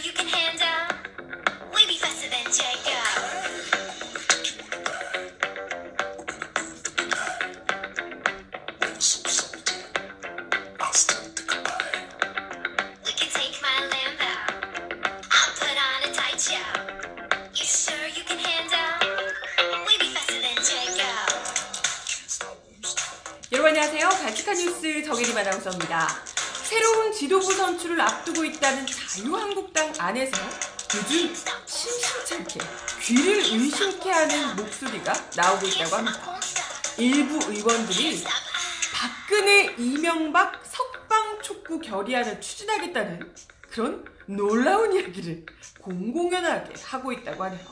you can handle? We be faster than Jacob. We can take my Lambo. I'll put on a tight show. You sure you can handle? We be faster than Jacob. 여러분 안녕하세요. 발칙한 뉴스 정혜림 아나운서입니다. 새로운 지도부 선출을 앞두고 있다는 자유한국당 안에서 요즘 심심찮게 귀를 의심케 하는 목소리가 나오고 있다고 합니다. 일부 의원들이 박근혜, 이명박 석방 촉구 결의안을 추진하겠다는 그런 놀라운 이야기를 공공연하게 하고 있다고 하네요.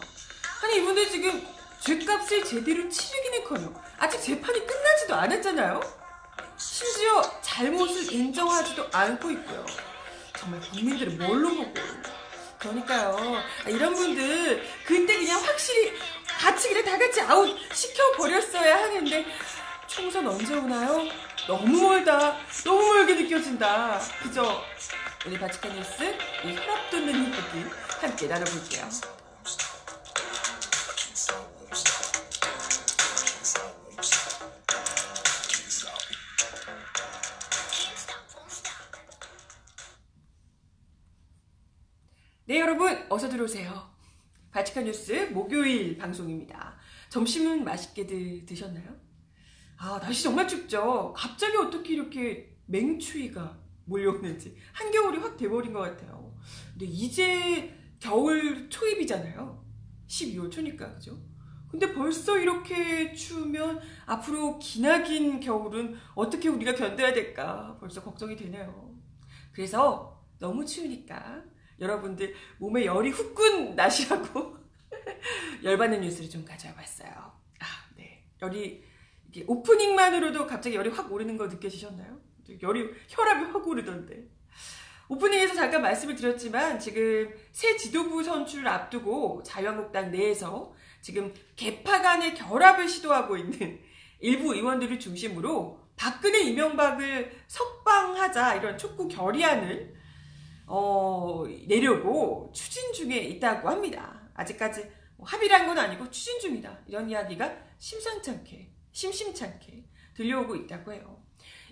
아니 이분들 지금 죗값을 제대로 치르기는커녕 아직 재판이 끝나지도 않았잖아요. 심지어 잘못을 인정하지도 않고 있고요. 정말 국민들은 뭘로 보고. 그러니까요. 이런 분들 그때 그냥 확실히 같이 그냥 다 같이 아웃 시켜버렸어야 하는데 총선 언제 오나요? 너무 멀다. 너무 멀게 느껴진다. 그죠? 오늘 발칙한 뉴스 이 혈압 돋는 이야기 함께 나눠볼게요. 네, 여러분 어서 들어오세요. 발칙한 뉴스 목요일 방송입니다. 점심은 맛있게 드셨나요? 아, 날씨 정말 춥죠? 갑자기 어떻게 이렇게 맹추위가 몰려오는지 한겨울이 확 돼버린 것 같아요. 근데 이제 겨울 초입이잖아요. 12월 초니까, 그죠? 근데 벌써 이렇게 추우면 앞으로 기나긴 겨울은 어떻게 우리가 견뎌야 될까 벌써 걱정이 되네요. 그래서 너무 추우니까 여러분들 몸에 열이 후끈 나시라고 열받는 뉴스를 좀 가져와 봤어요. 아, 네. 열이 이게 오프닝만으로도 갑자기 열이 확 오르는 거 느껴지셨나요? 혈압이 확 오르던데. 오프닝에서 잠깐 말씀을 드렸지만 지금 새 지도부 선출을 앞두고 자유한국당 내에서 지금 개파 간의 결합을 시도하고 있는 일부 의원들을 중심으로 박근혜, 이명박을 석방하자 이런 촉구 결의안을 내려고 추진 중에 있다고 합니다. 아직까지 합의란 건 아니고 추진 중이다. 이런 이야기가 심심찮게 들려오고 있다고 해요.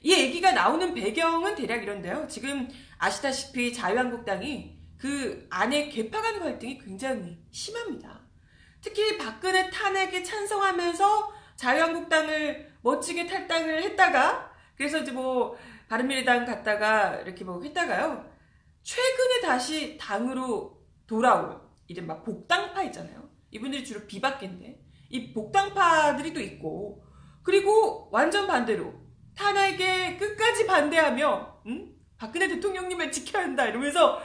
이 얘기가 나오는 배경은 대략 이런데요. 지금 아시다시피 자유한국당이 그 안에 개파 간 갈등이 굉장히 심합니다. 특히 박근혜 탄핵에 찬성하면서 자유한국당을 멋지게 탈당을 했다가 그래서 이제 바른미래당 갔다가 이렇게 했다가요. 최근에 다시 당으로 돌아온 이른바 복당파 있잖아요. 이분들이 주로 비박계인데 이 복당파들이 또 있고 그리고 완전 반대로 탄핵에 끝까지 반대하며 박근혜 대통령님을 지켜야 한다 이러면서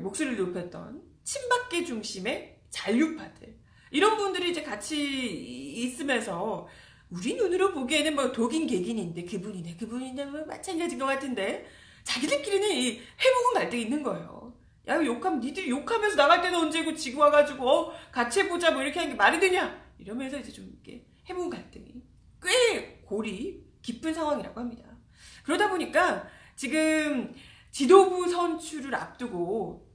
목소리를 높였던 친박계 중심의 잔류파들 이런 분들이 이제 같이 있으면서 우리 눈으로 보기에는 독인 개긴인데 그분이네 마찬가지인 것 같은데 자기들끼리는 이 해묵은 갈등이 있는 거예요. 야, 욕하면 니들이 욕하면서 나갈 때는 언제고 지금 와가지고 같이 해보자 이렇게 하는 게 말이 되냐 이러면서 이제 좀 이렇게 해묵은 갈등이 꽤 골이 깊은 상황이라고 합니다. 그러다 보니까 지금 지도부 선출을 앞두고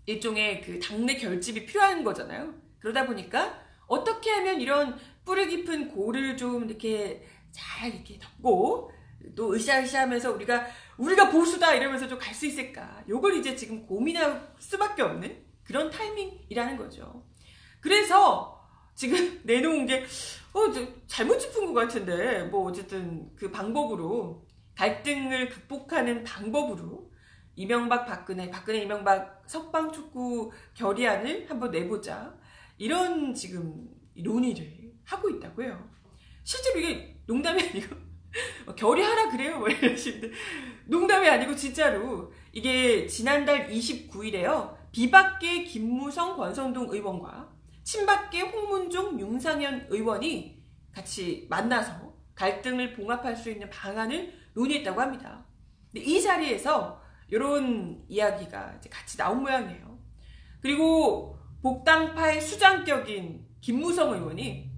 일종의 그 당내 결집이 필요한 거잖아요. 그러다 보니까 어떻게 하면 이런 뿌리 깊은 골을 좀 이렇게 잘 이렇게 덮고 또 으쌰으쌰하면서 우리가 보수다 이러면서 좀 갈 수 있을까? 요걸 이제 지금 고민할 수밖에 없는 그런 타이밍이라는 거죠. 그래서 지금 내놓은 게 잘못 짚은 것 같은데 어쨌든 그 방법으로 갈등을 극복하는 방법으로 박근혜 이명박 석방 촉구 결의안을 한번 내보자 이런 지금 논의를 하고 있다고 해요. 실제로 이게 농담이 아니고 결의하라 그래요 이러시는데 농담이 아니고 진짜로 이게 지난달 29일에요. 비박계 김무성 권선동 의원과 친박계 홍문종 윤상현 의원이 같이 만나서 갈등을 봉합할 수 있는 방안을 논의했다고 합니다. 근데 이 자리에서 이런 이야기가 이제 같이 나온 모양이에요. 그리고 복당파의 수장격인 김무성 의원이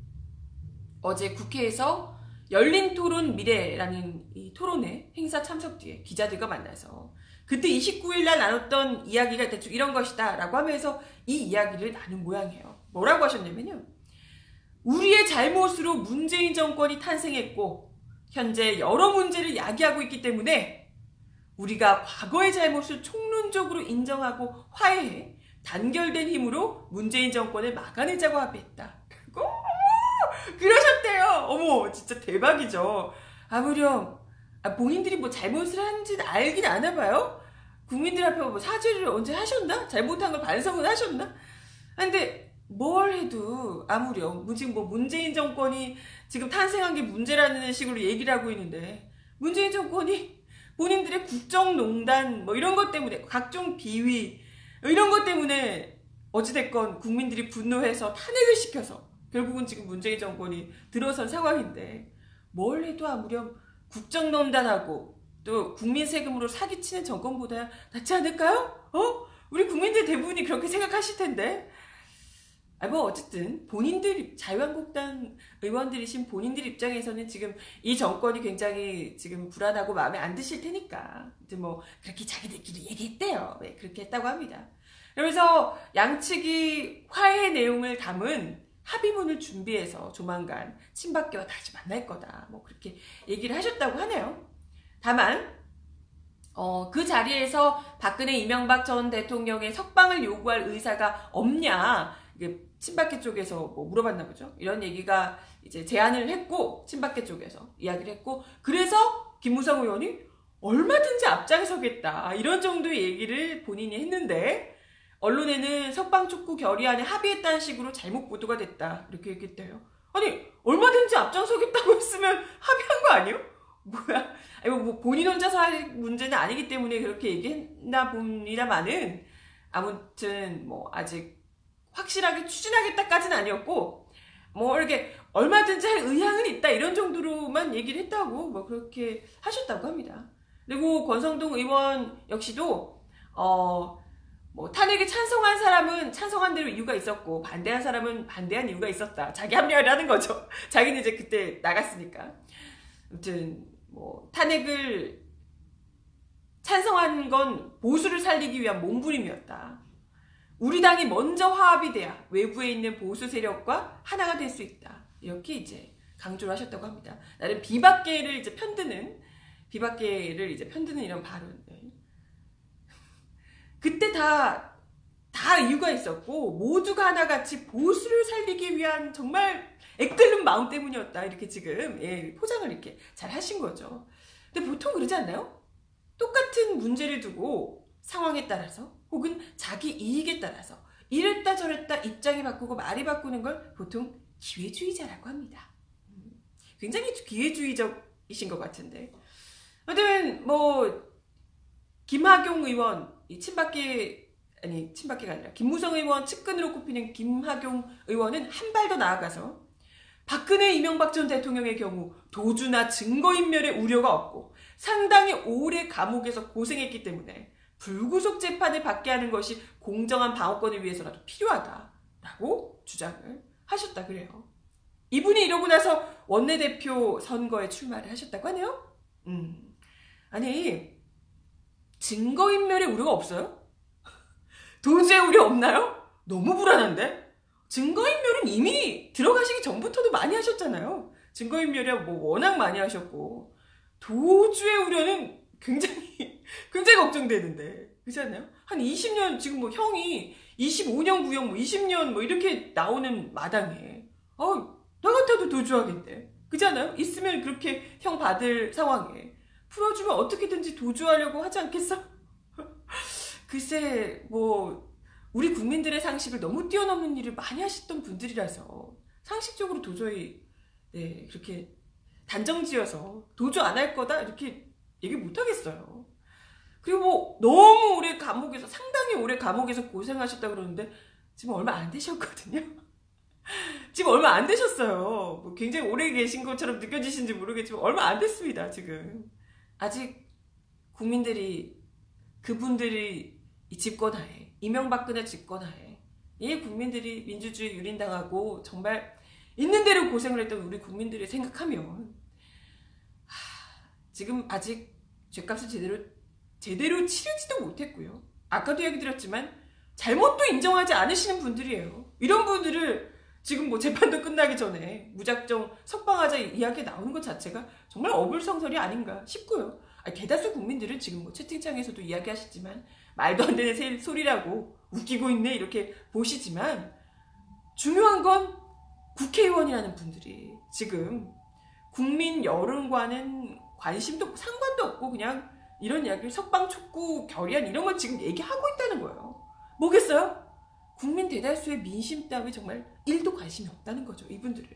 어제 국회에서 열린 토론 미래라는 이 토론회 행사 참석 뒤에 기자들과 만나서 그때 29일 날 나눴던 이야기가 대충 이런 것이다 라고 하면서 이 이야기를 나눈 모양이에요. 뭐라고 하셨냐면요. 우리의 잘못으로 문재인 정권이 탄생했고 현재 여러 문제를 야기하고 있기 때문에 우리가 과거의 잘못을 총론적으로 인정하고 화해해 단결된 힘으로 문재인 정권을 막아내자고 합의했다. 그러셨대요. 어머 진짜 대박이죠. 아무렴 본인들이 뭐 잘못을 한지는 알긴 아나 봐요. 국민들 앞에 뭐 사죄를 언제 하셨나? 잘못한 걸 반성을 하셨나? 근데 뭘 해도 아무렴 지금 뭐 문재인 정권이 지금 탄생한 게 문제라는 식으로 얘기를 하고 있는데 문재인 정권이 본인들의 국정농단 뭐 이런 것 때문에 각종 비위 이런 것 때문에 어찌됐건 국민들이 분노해서 탄핵을 시켜서 결국은 지금 문재인 정권이 들어선 상황인데 뭘 해도 아무렴 국정농단하고 또 국민 세금으로 사기치는 정권보다 낫지 않을까요? 우리 국민들 대부분이 그렇게 생각하실 텐데 뭐 어쨌든 본인들 자유한국당 의원들이신 본인들 입장에서는 지금 이 정권이 굉장히 지금 불안하고 마음에 안 드실 테니까 이제 뭐 그렇게 자기들끼리 얘기했대요. 네, 그렇게 했다고 합니다. 그러면서 양측이 화해 내용을 담은 합의문을 준비해서 조만간 친박계와 다시 만날 거다. 뭐 그렇게 얘기를 하셨다고 하네요. 다만 그 자리에서 박근혜 이명박 전 대통령의 석방을 요구할 의사가 없냐 이게 친박계 쪽에서 뭐 물어봤나 보죠. 이런 얘기가 이제 제안을 했고 친박계 쪽에서 이야기를 했고 그래서 김무성 의원이 얼마든지 앞장서겠다 이런 정도의 얘기를 본인이 했는데 언론에는 석방 촉구 결의안에 합의했다는 식으로 잘못 보도가 됐다 이렇게 얘기했대요. 아니 얼마든지 앞장서겠다고 했으면 합의한 거 아니에요? 뭐야? 아니 뭐 본인 혼자서 할 문제는 아니기 때문에 그렇게 얘기했나 봅니다만은 아무튼 뭐 아직 확실하게 추진하겠다까지는 아니었고 뭐 이렇게 얼마든지 할 의향은 있다 이런 정도로만 얘기를 했다고 뭐 그렇게 하셨다고 합니다. 그리고 권성동 의원 역시도 뭐 탄핵에 찬성한 사람은 찬성한 대로 이유가 있었고 반대한 사람은 반대한 이유가 있었다. 자기 합리화를 하는 거죠. 자기는 이제 그때 나갔으니까. 아무튼 뭐 탄핵을 찬성한 건 보수를 살리기 위한 몸부림이었다. 우리 당이 먼저 화합이 돼야 외부에 있는 보수 세력과 하나가 될 수 있다. 이렇게 이제 강조를 하셨다고 합니다. 나름 비박계를 이제 편드는 이런 발언. 그때 다 이유가 있었고 모두가 하나같이 보수를 살리기 위한 정말 액들른 마음 때문이었다. 이렇게 지금 포장을 이렇게 잘 하신 거죠. 근데 보통 그러지 않나요? 똑같은 문제를 두고 상황에 따라서 혹은 자기 이익에 따라서 이랬다 저랬다 입장이 바꾸고 말이 바꾸는 걸 보통 기회주의자라고 합니다. 굉장히 기회주의적이신 것 같은데 아무튼 뭐 김하경 의원 이 친박계가 아니라 김무성 의원 측근으로 꼽히는 김하경 의원은 한 발 더 나아가서 박근혜 이명박 전 대통령의 경우 도주나 증거인멸의 우려가 없고 상당히 오래 감옥에서 고생했기 때문에 불구속 재판을 받게 하는 것이 공정한 방어권을 위해서라도 필요하다라고 주장을 하셨다 그래요. 이분이 이러고 나서 원내대표 선거에 출마를 하셨다고 하네요. 아니 증거인멸의 우려가 없어요? 도주의 우려 없나요? 너무 불안한데? 증거인멸은 이미 들어가시기 전부터도 많이 하셨잖아요. 증거인멸이야 뭐 워낙 많이 하셨고 도주의 우려는 굉장히 걱정되는데 그렇지 않나요? 한 20년 지금 뭐 형이 25년 구형 뭐 20년 뭐 이렇게 나오는 마당에 나 같아도 도주하겠대. 그렇지 않아요? 있으면 그렇게 형 받을 상황에 풀어주면 어떻게든지 도주하려고 하지 않겠어? 글쎄 뭐 우리 국민들의 상식을 너무 뛰어넘는 일을 많이 하셨던 분들이라서 상식적으로 도저히 그렇게 단정지어서 도주 안 할 거다 이렇게 얘기 못 하겠어요. 그리고 뭐 너무 오래 감옥에서 상당히 오래 감옥에서 고생하셨다 그러는데 지금 얼마 안 되셨거든요. 지금 얼마 안 되셨어요. 뭐 굉장히 오래 계신 것처럼 느껴지신지 모르겠지만 얼마 안 됐습니다. 지금 아직 국민들이 그분들이 이 집권하에 이명박근혜 집권하에 이 국민들이 민주주의 유린당하고 정말 있는 대로 고생을 했던 우리 국민들을 생각하면 지금 아직 죗값을 제대로 제대로 치르지도 못했고요. 아까도 얘기 드렸지만 잘못도 인정하지 않으시는 분들이에요. 이런 분들을 지금 뭐 재판도 끝나기 전에 무작정 석방하자 이야기 나오는 것 자체가 정말 어불성설이 아닌가 싶고요. 대다수 국민들은 지금 뭐 채팅창에서도 이야기하시지만 말도 안 되는 소리라고 웃기고 있네 이렇게 보시지만 중요한 건 국회의원이라는 분들이 지금 국민 여론과는 관심도 상관도 없고 그냥 이런 이야기를 석방 촉구 결의안 이런 걸 지금 얘기하고 있다는 거예요. 뭐겠어요? 국민 대다수의 민심 따위 정말 1도 관심이 없다는 거죠. 이분들은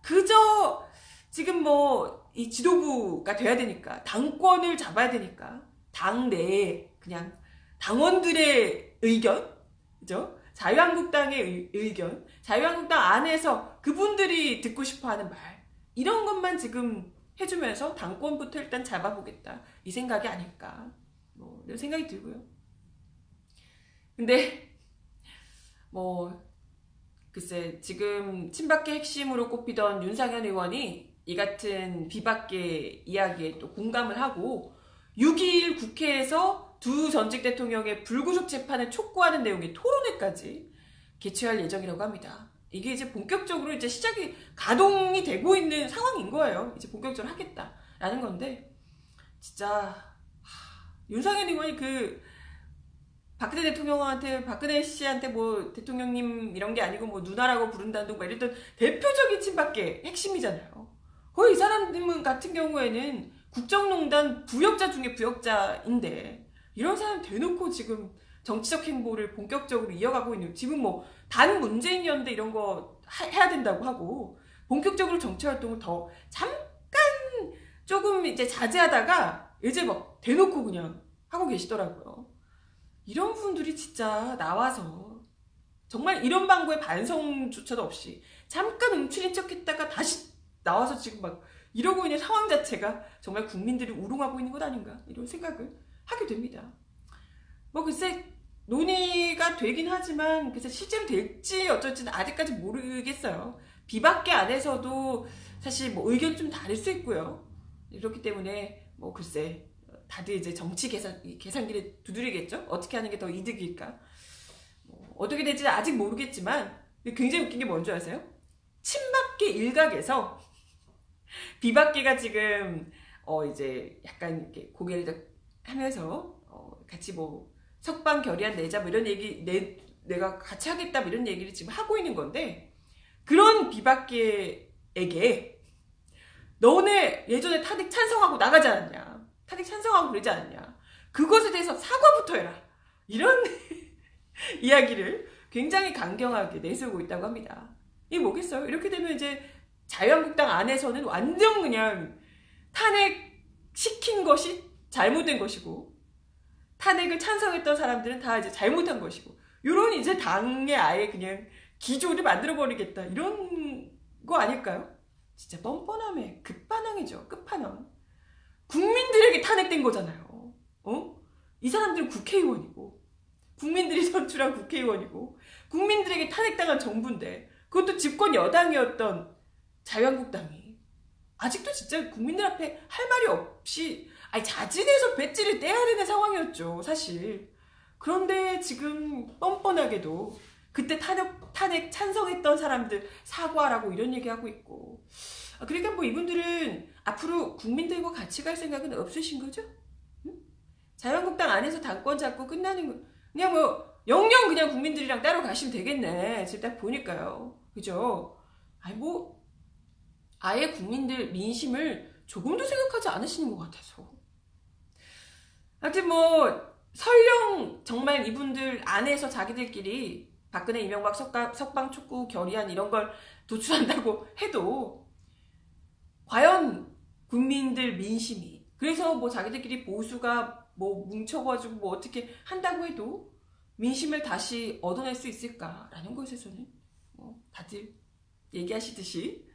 그저 지금 뭐 이 지도부가 돼야 되니까 당권을 잡아야 되니까 당 내에 그냥 당원들의 의견, 그죠? 자유한국당의 의견, 자유한국당 안에서 그분들이 듣고 싶어하는 말 이런 것만 지금 해주면서 당권부터 일단 잡아보겠다 이 생각이 아닐까 뭐 이런 생각이 들고요. 근데 뭐 글쎄 지금 친박계 핵심으로 꼽히던 윤상현 의원이 이 같은 비박계 이야기에 또 공감을 하고 6.21 국회에서 두 전직 대통령의 불구속 재판을 촉구하는 내용의 토론회까지 개최할 예정이라고 합니다. 이게 이제 본격적으로 이제 시작이 가동이 되고 있는 상황인 거예요. 이제 본격적으로 하겠다라는 건데 진짜 윤상현 의원이 그 박근혜 씨한테 뭐 대통령님 이런 게 아니고 뭐 누나라고 부른다는 뭐 이랬던 대표적인 친박계 핵심이잖아요. 거의 이 사람 같은 경우에는 국정농단 부역자 중에 부역자인데 이런 사람 대놓고 지금 정치적 행보를 본격적으로 이어가고 있는 지금 뭐 단 문재인 연대 이런 거 해야 된다고 하고 본격적으로 정치 활동을 더 잠깐 조금 이제 자제하다가 이제 막 대놓고 그냥 하고 계시더라고요. 이런 분들이 진짜 나와서 정말 이런 방구에 반성조차도 없이 잠깐 움츠린 척 했다가 다시 나와서 지금 막 이러고 있는 상황 자체가 정말 국민들이 우롱하고 있는 것 아닌가 이런 생각을 하게 됩니다. 뭐 글쎄 논의가 되긴 하지만 글쎄 실제로 될지 어쩔지는 아직까지 모르겠어요. 비박계 안에서도 사실 뭐 의견 좀 다를 수 있고요. 그렇기 때문에 뭐 글쎄 다들 이제 정치 계산기를 두드리겠죠? 어떻게 하는 게 더 이득일까? 어떻게 될지 아직 모르겠지만 굉장히 웃긴 게 뭔지 아세요? 친박계 일각에서 비박계가 지금 이제 약간 이렇게 고개를 하면서 같이 뭐 석방 결의안 내자 뭐 이런 얘기 내가 같이 하겠다 뭐 이런 얘기를 지금 하고 있는 건데 그런 비박계에게 너네 예전에 탄핵 찬성하고 나가지 않았냐? 탄핵 찬성하고 그러지 않았냐? 그것에 대해서 사과부터 해라. 이런 이야기를 굉장히 강경하게 내세우고 있다고 합니다. 이게 뭐겠어요? 이렇게 되면 이제 자유한국당 안에서는 완전 그냥 탄핵 시킨 것이 잘못된 것이고 탄핵을 찬성했던 사람들은 다 이제 잘못한 것이고 이런 이제 당의 아예 그냥 기조를 만들어버리겠다 이런 거 아닐까요? 진짜 뻔뻔함의 끝판왕이죠. 끝판왕. 국민들에게 탄핵된 거잖아요. 이 사람들은 국회의원이고 국민들이 선출한 국회의원이고 국민들에게 탄핵당한 정부인데 그것도 집권 여당이었던 자유한국당이 아직도 진짜 국민들 앞에 할 말이 없이 자진해서 배지를 떼야 되는 상황이었죠. 사실. 그런데 지금 뻔뻔하게도 그때 탄핵 찬성했던 사람들 사과라고 이런 얘기하고 있고 그러니까 뭐 이분들은 앞으로 국민들과 같이 갈 생각은 없으신 거죠? 응? 자유한국당 안에서 당권 잡고 끝나는 거 그냥 뭐 영영 그냥 국민들이랑 따로 가시면 되겠네. 지금 딱 보니까요. 그죠? 뭐 아예 국민들 민심을 조금도 생각하지 않으시는 것 같아서 하여튼 뭐 설령 정말 이분들 안에서 자기들끼리 박근혜 이명박 석방 촉구 결의안 이런 걸 도출한다고 해도 과연 국민들 민심이 그래서 뭐 자기들끼리 보수가 뭐 뭉쳐가지고 뭐 어떻게 한다고 해도 민심을 다시 얻어낼 수 있을까라는 것에서는 뭐 다들 얘기하시듯이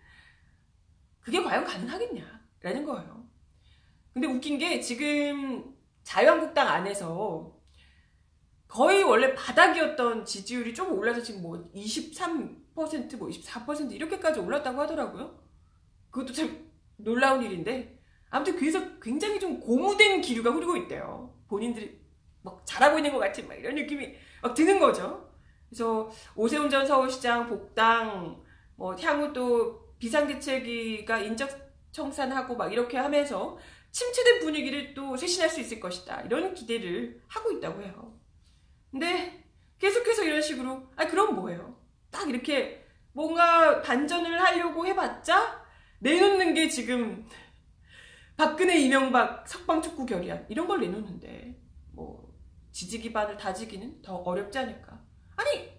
그게 과연 가능하겠냐라는 거예요. 근데 웃긴 게 지금 자유한국당 안에서 거의 원래 바닥이었던 지지율이 좀 올라서 지금 뭐 23%, 뭐 24% 이렇게까지 올랐다고 하더라고요. 그것도 참 놀라운 일인데 아무튼 그래서 굉장히 좀 고무된 기류가 흐르고 있대요. 본인들이 막 잘하고 있는 것 같은 막 이런 느낌이 막 드는 거죠. 그래서 오세훈 전 서울시장 복당, 뭐 향후 또 비상대책위가 인적청산하고 막 이렇게 하면서 침체된 분위기를 또 쇄신할 수 있을 것이다. 이런 기대를 하고 있다고 해요. 근데 계속해서 이런 식으로 그럼 뭐예요? 딱 이렇게 뭔가 반전을 하려고 해봤자 내놓는 게 지금 박근혜, 이명박 석방촉구 결의안 이런 걸 내놓는데 뭐 지지 기반을 다지기는 더 어렵지 않을까? 아니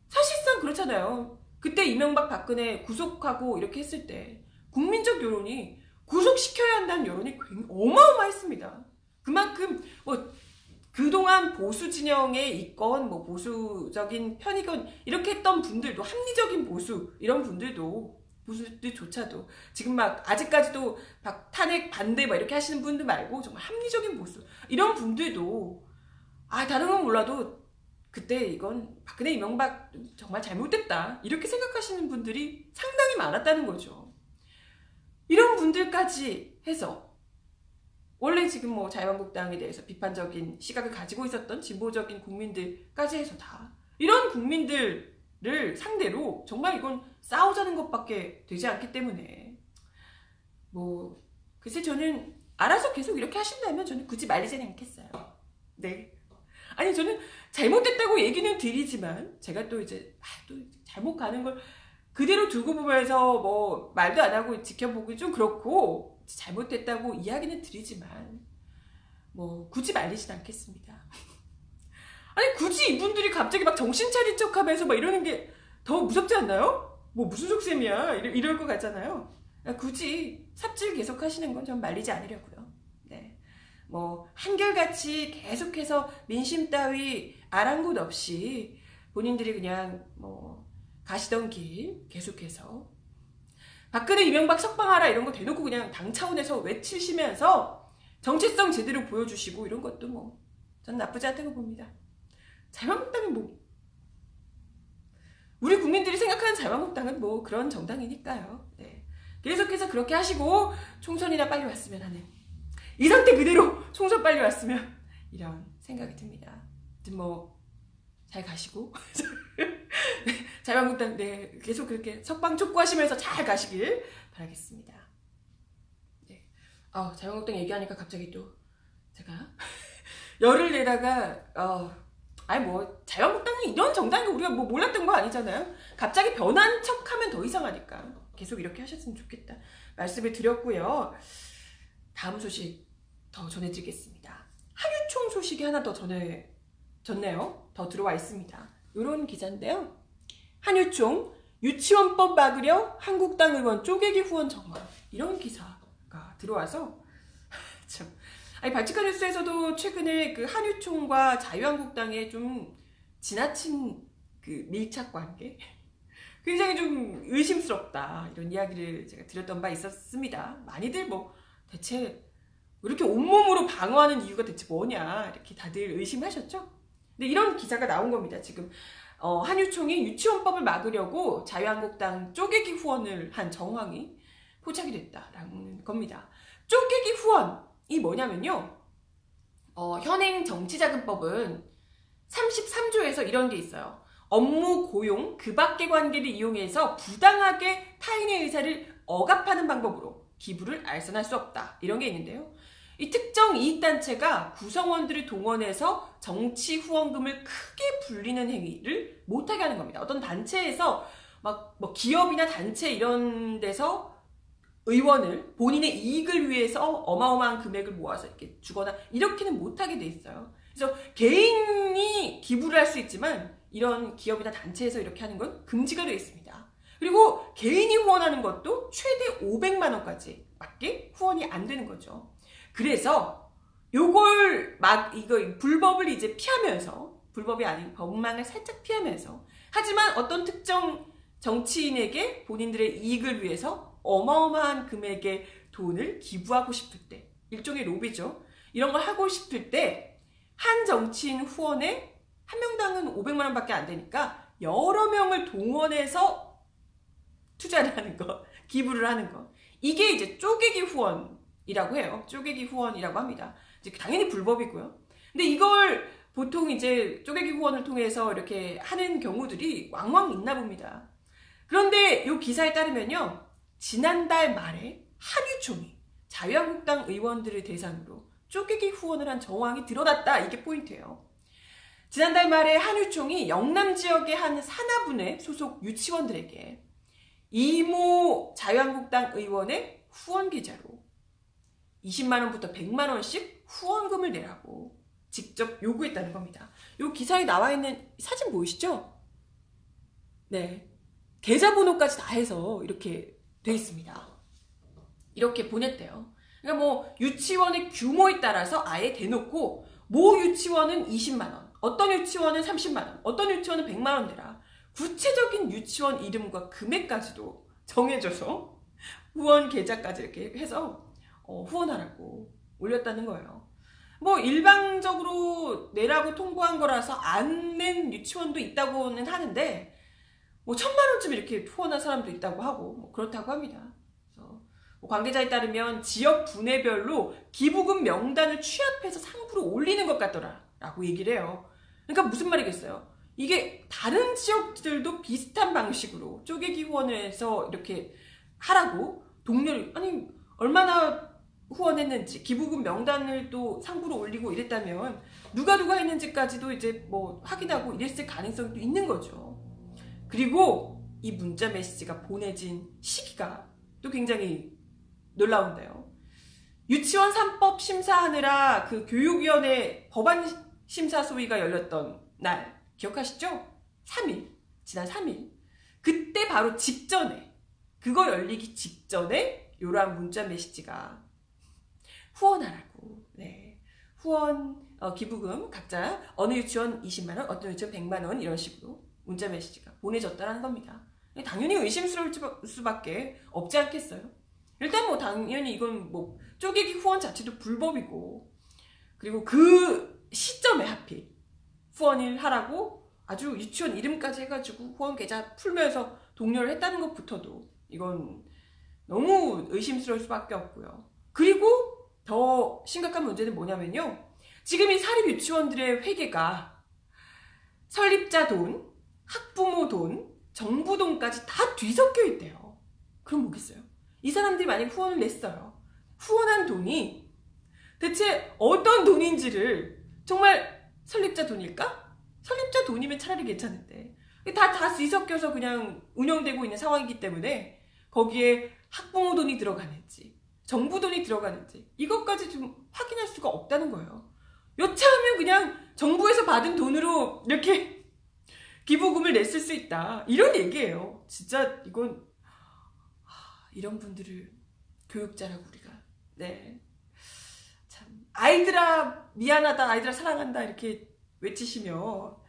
사실상 그렇잖아요. 그때 이명박, 박근혜 구속하고 이렇게 했을 때 국민적 여론이 구속시켜야 한다는 여론이 어마어마했습니다. 그만큼 뭐 그동안 보수 진영에 있건 뭐 보수적인 편이건 이렇게 했던 분들도 합리적인 보수 이런 보수들조차도 지금 막 아직까지도 탄핵 반대 막 이렇게 하시는 분들 말고 정말 합리적인 보수 이런 분들도 다른 건 몰라도 그때 이건 박근혜 이명박 정말 잘못됐다 이렇게 생각하시는 분들이 상당히 많았다는 거죠. 이런 분들까지 해서 원래 지금 뭐 자유한국당에 대해서 비판적인 시각을 가지고 있었던 진보적인 국민들까지 해서 다 이런 국민들을 상대로 정말 이건 싸우자는 것밖에 되지 않기 때문에 뭐 글쎄 저는 알아서 계속 이렇게 하신다면 저는 굳이 말리지는 않겠어요. 네. 아니 저는 잘못됐다고 얘기는 드리지만 제가 또 이제 또 잘못 가는 걸 그대로 두고 보면서 뭐 말도 안 하고 지켜보기 좀 그렇고 잘못됐다고 이야기는 드리지만 뭐 굳이 말리진 않겠습니다. 아니 굳이 이분들이 갑자기 막 정신 차린 척하면서 막 이러는 게 더 무섭지 않나요? 뭐 무슨 속셈이야 이럴 것 같잖아요. 굳이 삽질 계속 하시는 건 전 말리지 않으려고요. 네. 뭐 한결같이 계속해서 민심 따위 아랑곳 없이 본인들이 그냥 뭐 가시던 길 계속해서 박근혜 이명박 석방하라 이런 거 대놓고 그냥 당 차원에서 외치시면서 정체성 제대로 보여주시고 이런 것도 뭐 전 나쁘지 않다고 봅니다. 자유한국당이 뭐 우리 국민들이 생각하는 자유한국당은 뭐 그런 정당이니까요. 네. 계속해서 그렇게 하시고 총선이나 빨리 왔으면 하는 이 상태 그대로 총선 빨리 왔으면 이런 생각이 듭니다. 뭐 잘 가시고 자유한국당 네 계속 그렇게 석방 촉구하시면서 잘 가시길 바라겠습니다. 네. 자유한국당 얘기하니까 갑자기 또 제가 열을 내다가 뭐 자유한국당이 이런 정당이 우리가 뭐 몰랐던 거 아니잖아요. 갑자기 변한 척하면 더 이상하니까 계속 이렇게 하셨으면 좋겠다 말씀을 드렸고요. 다음 소식 더 전해드리겠습니다. 한유총 소식이 하나 더 전네요. 더 들어와 있습니다. 이런 기사인데요. 한유총 유치원법 막으려 한국당 의원 쪼개기 후원 정황 이런 기사가 들어와서 참 발칙한 뉴스에서도 최근에 그 한유총과 자유한국당의 좀 지나친 그 밀착 관계 굉장히 좀 의심스럽다 이런 이야기를 제가 드렸던 바 있었습니다. 많이들 뭐 대체 이렇게 온몸으로 방어하는 이유가 대체 뭐냐 이렇게 다들 의심하셨죠? 근데 이런 기사가 나온 겁니다. 지금 한유총이 유치원법을 막으려고 자유한국당 쪼개기 후원을 한 정황이 포착이 됐다라는 겁니다. 쪼개기 후원이 뭐냐면요. 현행 정치자금법은 33조에서 이런 게 있어요. 업무, 고용, 그 밖의 관계를 이용해서 부당하게 타인의 의사를 억압하는 방법으로 기부를 알선할 수 없다. 이런 게 있는데요. 이 특정 이익단체가 구성원들을 동원해서 정치 후원금을 크게 불리는 행위를 못하게 하는 겁니다. 어떤 단체에서 막 뭐 기업이나 단체 이런 데서 의원을 본인의 이익을 위해서 어마어마한 금액을 모아서 이렇게 주거나 이렇게는 못하게 돼 있어요. 그래서 개인이 기부를 할 수 있지만 이런 기업이나 단체에서 이렇게 하는 건 금지가 되어 있습니다. 그리고 개인이 후원하는 것도 최대 500만 원까지 밖에 후원이 안 되는 거죠. 그래서 요걸 이거 불법을 이제 피하면서 불법이 아닌 법망을 살짝 피하면서 하지만 어떤 특정 정치인에게 본인들의 이익을 위해서 어마어마한 금액의 돈을 기부하고 싶을 때 일종의 로비죠. 이런 걸 하고 싶을 때 한 정치인 후원에 한 명당은 500만 원밖에 안 되니까 여러 명을 동원해서 투자를 하는 거, 기부를 하는 거. 이게 이제 쪼개기 후원이 후원이라고 해요. 쪼개기 후원이라고 합니다. 이제 당연히 불법이고요. 근데 이걸 보통 이제 쪼개기 후원을 통해서 이렇게 하는 경우들이 왕왕 있나 봅니다. 그런데 이 기사에 따르면요, 지난달 말에 한유총이 자유한국당 의원들을 대상으로 쪼개기 후원을 한 정황이 드러났다. 이게 포인트예요. 지난달 말에 한유총이 영남 지역의 한 산하분의 소속 유치원들에게 이모 자유한국당 의원의 후원 계좌로 20만원부터 100만원씩 후원금을 내라고 직접 요구했다는 겁니다. 이 기사에 나와 있는 사진 보이시죠? 네. 계좌번호까지 다 해서 이렇게 돼 있습니다. 이렇게 보냈대요. 그러니까 뭐 유치원의 규모에 따라서 아예 대놓고 모 유치원은 20만원, 어떤 유치원은 30만원, 어떤 유치원은 100만원 내라. 구체적인 유치원 이름과 금액까지도 정해줘서 후원 계좌까지 이렇게 해서 후원하라고 올렸다는 거예요. 뭐 일방적으로 내라고 통보한 거라서 안 낸 유치원도 있다고는 하는데 뭐 1,000만원쯤 이렇게 후원한 사람도 있다고 하고 뭐 그렇다고 합니다. 그래서 뭐 관계자에 따르면 지역 분해별로 기부금 명단을 취합해서 상부로 올리는 것 같더라 라고 얘기를 해요. 그러니까 무슨 말이겠어요? 이게 다른 지역들도 비슷한 방식으로 쪼개기 후원을 해서 이렇게 하라고 동료를, 아니 얼마나 후원했는지 기부금 명단을 또 상부로 올리고 이랬다면 누가 했는지까지도 이제 뭐 확인하고 이랬을 가능성도 있는 거죠. 그리고 이 문자 메시지가 보내진 시기가 또 굉장히 놀라운데요. 유치원 3법 심사하느라 그 교육위원회 법안 심사 소위가 열렸던 날 기억하시죠? 3일, 지난 3일. 그때 바로 직전에, 그거 열리기 직전에 이러한 문자 메시지가 후원하라고, 네, 후원 기부금 각자 어느 유치원 20만원, 어떤 유치원 100만원 이런 식으로 문자 메시지가 보내졌다는 겁니다. 당연히 의심스러울 수밖에 없지 않겠어요? 일단 뭐 당연히 이건 뭐 쪼개기 후원 자체도 불법이고, 그리고 그 시점에 하필 후원을 하라고 아주 유치원 이름까지 해가지고 후원 계좌 풀면서 독려를 했다는 것부터도 이건 너무 의심스러울 수밖에 없고요. 그리고 더 심각한 문제는 뭐냐면요, 지금 이 사립 유치원들의 회계가 설립자 돈, 학부모 돈, 정부 돈까지 다 뒤섞여 있대요. 그럼 뭐겠어요? 이 사람들이 만약 후원을 냈어요. 후원한 돈이 대체 어떤 돈인지를, 정말 설립자 돈일까? 설립자 돈이면 차라리 괜찮은데 다 뒤섞여서 그냥 운영되고 있는 상황이기 때문에 거기에 학부모 돈이 들어가는지 정부 돈이 들어가는지 이것까지 좀 확인할 수가 없다는 거예요. 여차하면 그냥 정부에서 받은 돈으로 이렇게 기부금을 냈을 수 있다, 이런 얘기예요. 진짜 이건 이런 분들을 교육자라고 우리가, 네, 참, 아이들아 미안하다, 아이들아 사랑한다 이렇게 외치시며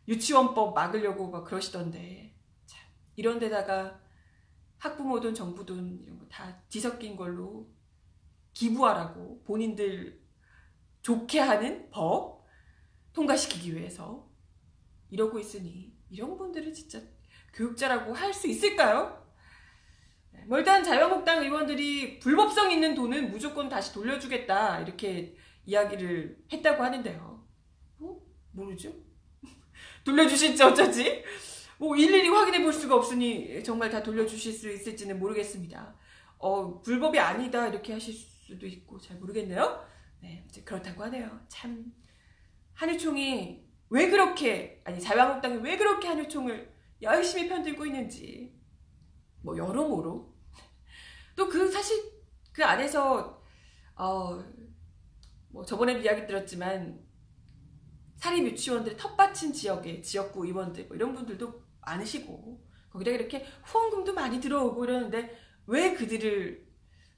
유치원법 막으려고 막 그러시던데, 참, 이런 데다가 학부모 돈, 정부 돈 이런 거 다 뒤섞인 걸로 기부하라고 본인들 좋게 하는 법 통과시키기 위해서 이러고 있으니 이런 분들은 진짜 교육자라고 할 수 있을까요? 뭐 일단 자유한국당 의원들이 불법성 있는 돈은 무조건 다시 돌려주겠다 이렇게 이야기를 했다고 하는데요. 모르죠? 돌려주실지 어쩌지? 뭐 일일이 확인해 볼 수가 없으니 정말 다 돌려주실 수 있을지는 모르겠습니다. 불법이 아니다 이렇게 하실 수도 있고 잘 모르겠네요. 네, 이제 그렇다고 하네요. 참, 한유총이 왜 그렇게, 아니 자유한국당이 왜 그렇게 한유총을 열심히 편들고 있는지 뭐 여러모로 또 그 사실 그 안에서 뭐 저번에도 이야기 들었지만 사립 유치원들의 텃밭인 지역의 지역구 의원들 뭐 이런 분들도 많으시고 거기다가 이렇게 후원금도 많이 들어오고 이러는데 왜 그들을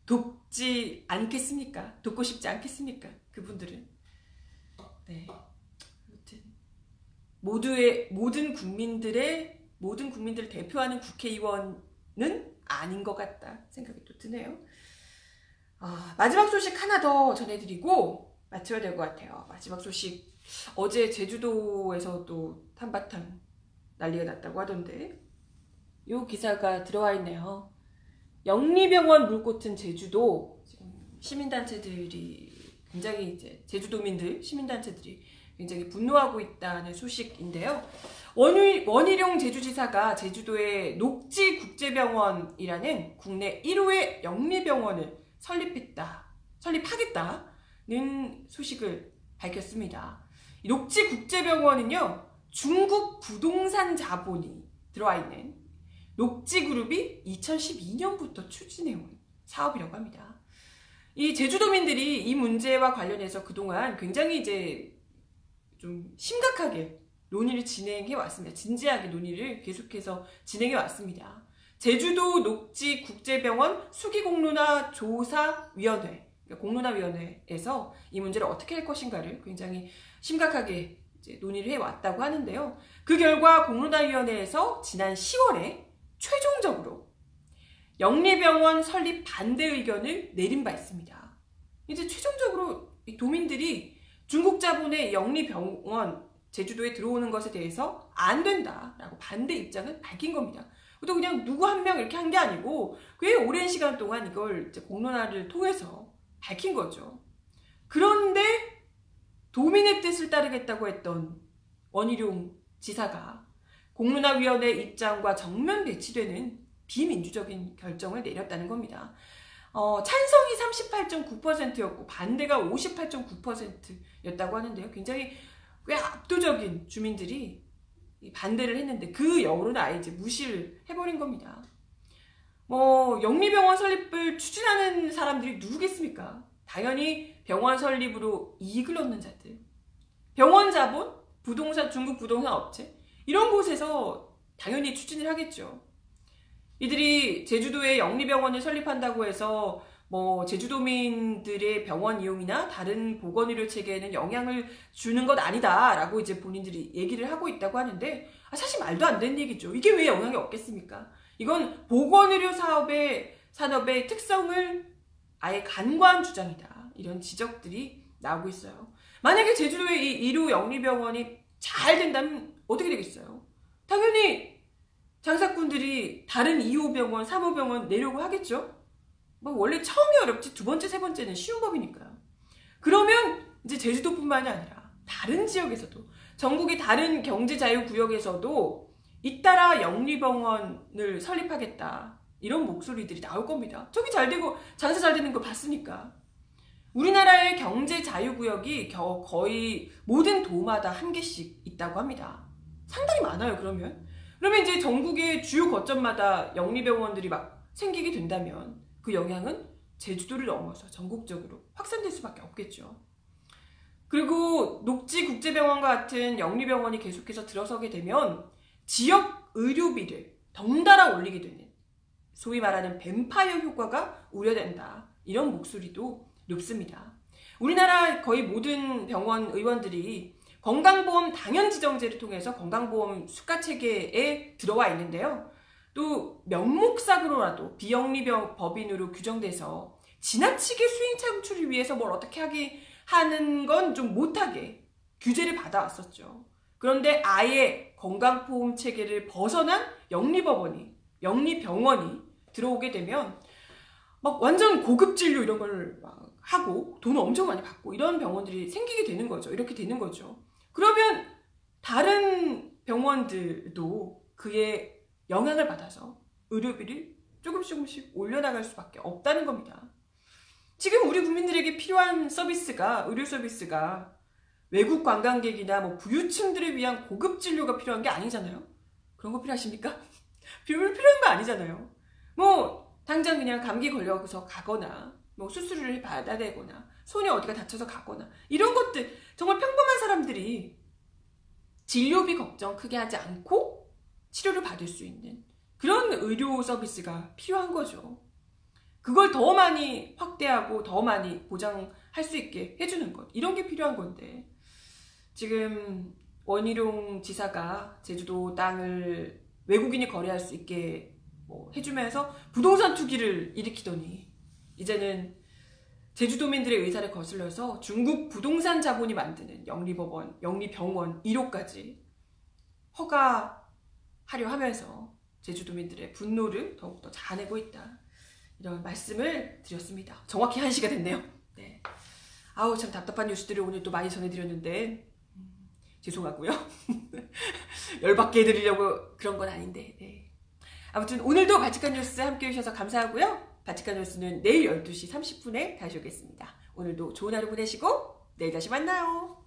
돕지 않겠습니까? 돕고 싶지 않겠습니까? 그분들은. 네, 아무튼 모든 국민들을 대표하는 국회의원은 아닌 것 같다 생각이 또 드네요. 마지막 소식 하나 더 전해드리고 마쳐야 될 것 같아요. 마지막 소식, 어제 제주도에서 또 한바탕 난리가 났다고 하던데 이 기사가 들어와 있네요. 영리병원 물꽃은 제주도 지금 시민단체들이 굉장히 이제 제주도민들 시민단체들이 굉장히 분노하고 있다는 소식인데요. 원희룡 제주지사가 제주도의 녹지국제병원이라는 국내 1호의 영리병원을 설립하겠다는 소식을 밝혔습니다. 이 녹지국제병원은요, 중국 부동산 자본이 들어와 있는 녹지그룹이 2012년부터 추진해온 사업이라고 합니다. 이 제주도민들이 이 문제와 관련해서 그동안 굉장히 이제 좀 심각하게 논의를 진행해 왔습니다. 진지하게 논의를 계속해서 진행해 왔습니다. 제주도 녹지국제병원 수기공론화 조사위원회, 그러니까 공론화위원회에서 이 문제를 어떻게 할 것인가를 굉장히 심각하게 이제 논의를 해 왔다고 하는데요. 그 결과 공론화위원회에서 지난 10월에 최종적으로 영리병원 설립 반대 의견을 내린 바 있습니다. 이제 최종적으로 이 도민들이 중국 자본의 영리병원 제주도에 들어오는 것에 대해서 안 된다라고 반대 입장을 밝힌 겁니다. 또 그냥 누구 한 명 이렇게 한 게 아니고 꽤 오랜 시간 동안 이걸 이제 공론화를 통해서 밝힌 거죠. 그런데 도민의 뜻을 따르겠다고 했던 원희룡 지사가 공론화위원회 입장과 정면 배치되는 비민주적인 결정을 내렸다는 겁니다. 찬성이 38.9%였고 반대가 58.9%였다고 하는데요. 굉장히 꽤 압도적인 주민들이 반대를 했는데 그 여론을 아예 이제 무시를 해버린 겁니다. 영리병원 설립을 추진하는 사람들이 누구겠습니까? 당연히 병원 설립으로 이익을 얻는 자들, 병원 자본, 중국 부동산 업체 이런 곳에서 당연히 추진을 하겠죠. 이들이 제주도에 영리병원을 설립한다고 해서 제주도민들의 병원 이용이나 다른 보건의료 체계에는 영향을 주는 것 아니다라고 이제 본인들이 얘기를 하고 있다고 하는데 사실 말도 안 되는 얘기죠. 이게 왜 영향이 없겠습니까? 이건 보건의료 산업의 특성을 아예 간과한 주장이다. 이런 지적들이 나오고 있어요. 만약에 제주도에 이 1호 영리병원이 잘 된다면 어떻게 되겠어요? 당연히 장사꾼들이 다른 2호 병원, 3호 병원 내려고 하겠죠? 원래 처음이 어렵지 두 번째, 세 번째는 쉬운 법이니까요. 그러면 이제 제주도뿐만이 아니라 다른 지역에서도 전국의 다른 경제자유구역에서도 잇따라 영리병원을 설립하겠다. 이런 목소리들이 나올 겁니다. 저기 잘 되고 장사 잘 되는 거 봤으니까. 우리나라의 경제자유구역이 거의 모든 도마다 한 개씩 있다고 합니다. 상당히 많아요, 그러면 이제 전국의 주요 거점마다 영리병원들이 막 생기게 된다면 그 영향은 제주도를 넘어서 전국적으로 확산될 수밖에 없겠죠. 그리고 녹지국제병원과 같은 영리병원이 계속해서 들어서게 되면 지역 의료비를 덩달아 올리게 되는 소위 말하는 뱀파이어 효과가 우려된다. 이런 목소리도 높습니다. 우리나라 거의 모든 병원 의원들이 건강보험 당연지정제를 통해서 건강보험 수가체계에 들어와 있는데요. 또 명목상으로라도 비영리법인으로 규정돼서 지나치게 수익 창출을 위해서 뭘 어떻게 하는 건 좀 못하게 규제를 받아왔었죠. 그런데 아예 건강보험 체계를 벗어난 영리병원이 들어오게 되면 막 완전 고급 진료 이런 걸 막 하고 돈을 엄청 많이 받고 이런 병원들이 생기게 되는 거죠. 이렇게 되는 거죠. 그러면 다른 병원들도 그에 영향을 받아서 의료비를 조금씩 올려나갈 수밖에 없다는 겁니다. 지금 우리 국민들에게 필요한 의료 서비스가 외국 관광객이나 부유층들을 위한 고급 진료가 필요한 게 아니잖아요. 그런 거 필요하십니까? 필요한 거 아니잖아요. 당장 그냥 감기 걸려서 가거나 수술을 받아야 되거나 손이 어디가 다쳐서 가거나 이런 것들 정말 평범한 사람들이 진료비 걱정 크게 하지 않고 치료를 받을 수 있는 그런 의료 서비스가 필요한 거죠. 그걸 더 많이 확대하고 더 많이 보장할 수 있게 해주는 것 이런 게 필요한 건데 지금 원희룡 지사가 제주도 땅을 외국인이 거래할 수 있게 해주면서 부동산 투기를 일으키더니 이제는 제주도민들의 의사를 거슬러서 중국 부동산 자본이 만드는 영리병원 1호까지 허가하려 하면서 제주도민들의 분노를 더욱더 자아내고 있다. 이런 말씀을 드렸습니다. 정확히 1시가 됐네요. 네. 아우 참 답답한 뉴스들을 오늘 또 많이 전해드렸는데 죄송하고요. 열받게 해드리려고 그런 건 아닌데. 네. 아무튼 오늘도 바치칸 뉴스 함께 해주셔서 감사하고요. 바치칸 뉴스는 내일 12시 30분에 다시 오겠습니다. 오늘도 좋은 하루 보내시고 내일 다시 만나요.